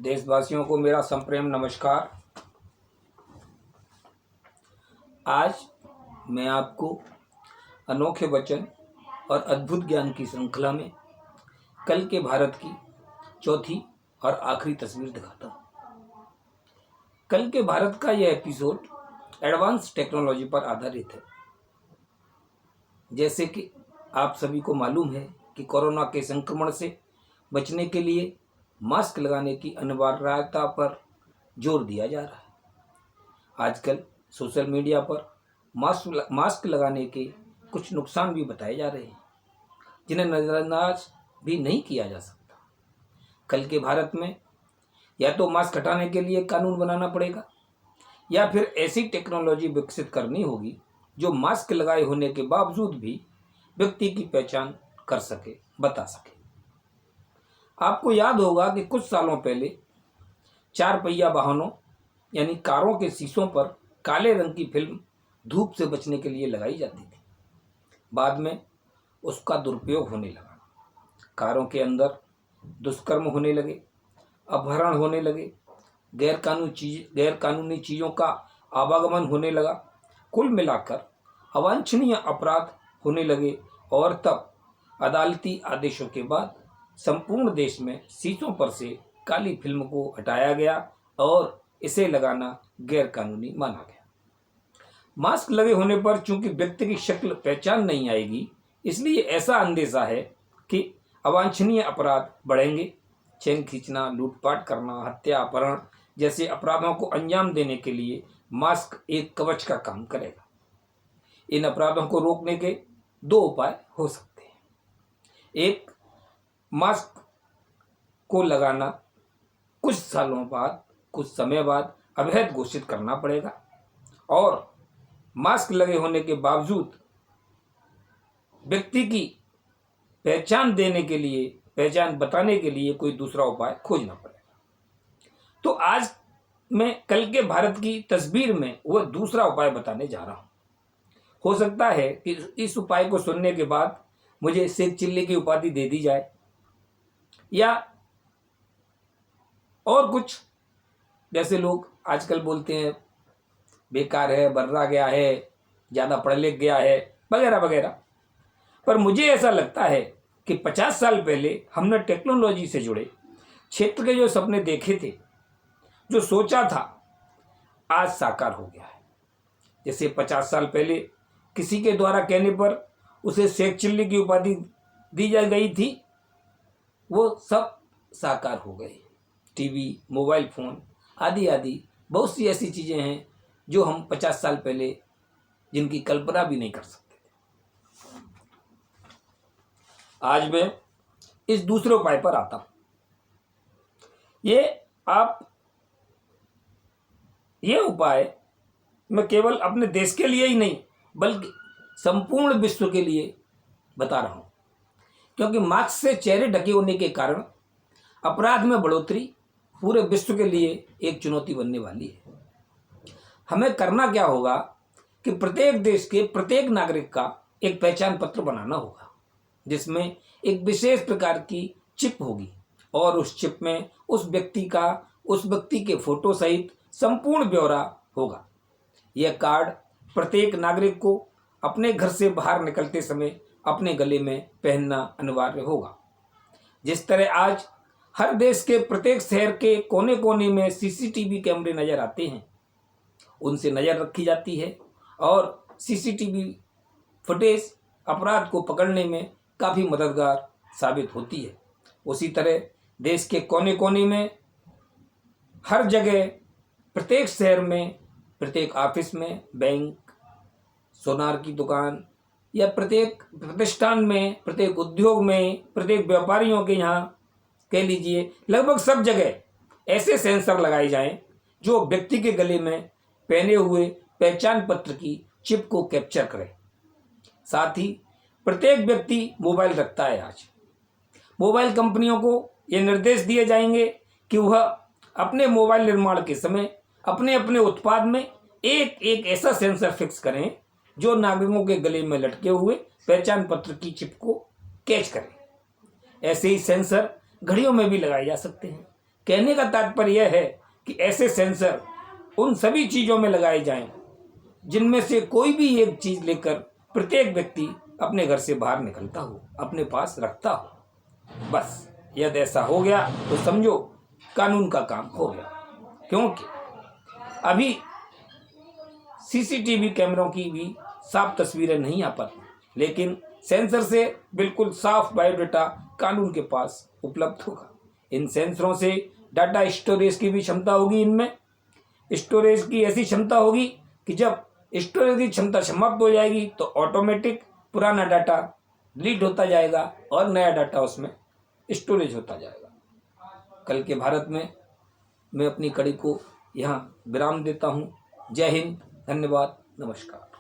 देशवासियों को मेरा संप्रेम नमस्कार। आज मैं आपको अनोखे वचन और अद्भुत ज्ञान की श्रृंखला में कल के भारत की चौथी और आखिरी तस्वीर दिखाता हूँ। कल के भारत का यह एपिसोड एडवांस टेक्नोलॉजी पर आधारित है। जैसे कि आप सभी को मालूम है कि कोरोना के संक्रमण से बचने के लिए मास्क लगाने की अनिवार्यता पर जोर दिया जा रहा है। आजकल सोशल मीडिया पर मास्क लगाने के कुछ नुकसान भी बताए जा रहे हैं, जिन्हें नज़रअंदाज भी नहीं किया जा सकता। कल के भारत में या तो मास्क हटाने के लिए कानून बनाना पड़ेगा या फिर ऐसी टेक्नोलॉजी विकसित करनी होगी जो मास्क लगाए होने के बावजूद भी व्यक्ति की पहचान कर सके, बता सके। आपको याद होगा कि कुछ सालों पहले 4 पहिया वाहनों यानी कारों के शीशों पर काले रंग की फिल्म धूप से बचने के लिए लगाई जाती थी। बाद में उसका दुरुपयोग होने लगा। कारों के अंदर दुष्कर्म होने लगे, अपहरण होने लगे, गैरकानूनी चीज़ों का आवागमन होने लगा। कुल मिलाकर अवांछनीय अपराध होने लगे और तब अदालती आदेशों के बाद संपूर्ण देश में शीशों पर से काली फिल्म को हटाया गया और इसे लगाना गैरकानूनी माना गया। मास्क लगे होने पर चूंकि व्यक्ति की शक्ल पहचान नहीं आएगी, इसलिए ऐसा अंदेशा है कि अवांछनीय अपराध बढ़ेंगे। चेन खींचना, लूटपाट करना, हत्या, अपहरण जैसे अपराधों को अंजाम देने के लिए मास्क एक कवच का काम करेगा। इन अपराधों को रोकने के 2 उपाय हो सकते हैं। एक, मास्क को लगाना कुछ सालों बाद, कुछ समय बाद अवैध घोषित करना पड़ेगा और मास्क लगे होने के बावजूद व्यक्ति की पहचान बताने के लिए कोई दूसरा उपाय खोजना पड़ेगा। तो आज मैं कल के भारत की तस्वीर में वह दूसरा उपाय बताने जा रहा हूं। हो सकता है कि इस उपाय को सुनने के बाद मुझे शेख चिल्ली की उपाधि दे दी जाए या और कुछ, जैसे लोग आजकल बोलते हैं बेकार है, बर्रा गया है, ज़्यादा पढ़ लिख गया है, वगैरह वगैरह। पर मुझे ऐसा लगता है कि 50 साल पहले हमने टेक्नोलॉजी से जुड़े क्षेत्र के जो सपने देखे थे, जो सोचा था, आज साकार हो गया है। जैसे 50 साल पहले किसी के द्वारा कहने पर उसे शेख चिल्ली की उपाधि दी जा गई थी, वो सब साकार हो गए। टीवी, मोबाइल फ़ोन आदि आदि बहुत सी ऐसी चीज़ें हैं जो हम 50 साल पहले जिनकी कल्पना भी नहीं कर सकते थे। आज मैं इस दूसरे उपाय पर आता हूँ। ये उपाय मैं केवल अपने देश के लिए ही नहीं बल्कि संपूर्ण विश्व के लिए बता रहा हूँ, क्योंकि मास्क से चेहरे ढके होने के कारण अपराध में बढ़ोतरी पूरे विश्व के लिए एक चुनौती बनने वाली है। हमें करना क्या होगा कि प्रत्येक देश के प्रत्येक नागरिक का एक पहचान पत्र बनाना होगा, जिसमें एक विशेष प्रकार की चिप होगी और उस चिप में उस व्यक्ति के फोटो सहित संपूर्ण ब्यौरा होगा। यह कार्ड प्रत्येक नागरिक को अपने घर से बाहर निकलते समय अपने गले में पहनना अनिवार्य होगा। जिस तरह आज हर देश के प्रत्येक शहर के कोने कोने में सीसीटीवी कैमरे नज़र आते हैं, उनसे नज़र रखी जाती है और सीसीटीवी फुटेज अपराध को पकड़ने में काफ़ी मददगार साबित होती है। उसी तरह देश के कोने कोने में, हर जगह, प्रत्येक शहर में, प्रत्येक ऑफिस में, बैंक, सोनार की दुकान या प्रत्येक प्रतिष्ठान में, प्रत्येक उद्योग में, प्रत्येक व्यापारियों के यहाँ कह लीजिए, लगभग सब जगह ऐसे सेंसर लगाए जाएं जो व्यक्ति के गले में पहने हुए पहचान पत्र की चिप को कैप्चर करें। साथ ही प्रत्येक व्यक्ति मोबाइल रखता है। आज मोबाइल कंपनियों को ये निर्देश दिए जाएंगे कि वह अपने मोबाइल निर्माण के समय अपने अपने उत्पाद में एक ऐसा सेंसर फिक्स करें जो नागरिकों के गले में लटके हुए पहचान पत्र की चिप को कैच करें। ऐसे ही सेंसर घड़ियों में भी लगाए जा सकते हैं। कहने का तात्पर्य यह है कि ऐसे सेंसर उन सभी चीज़ों में लगाए जाएं जिनमें से कोई भी एक चीज़ लेकर प्रत्येक व्यक्ति अपने घर से बाहर निकलता हो, अपने पास रखता हो। बस यदि ऐसा हो गया तो समझो कानून का काम हो गया। क्योंकि अभी सीसीटीवी कैमरों की भी साफ तस्वीरें नहीं आ पाती, लेकिन सेंसर से बिल्कुल साफ बायोडाटा कानून के पास उपलब्ध होगा। इन सेंसरों से डाटा स्टोरेज की भी क्षमता होगी, इनमें स्टोरेज की ऐसी क्षमता होगी कि जब स्टोरेज की क्षमता समाप्त हो जाएगी तो ऑटोमेटिक पुराना डाटा डिलीट होता जाएगा और नया डाटा उसमें स्टोरेज होता जाएगा। कल के भारत में मैं अपनी कड़ी को यहाँ विराम देता हूँ। जय हिंद, धन्यवाद, नमस्कार।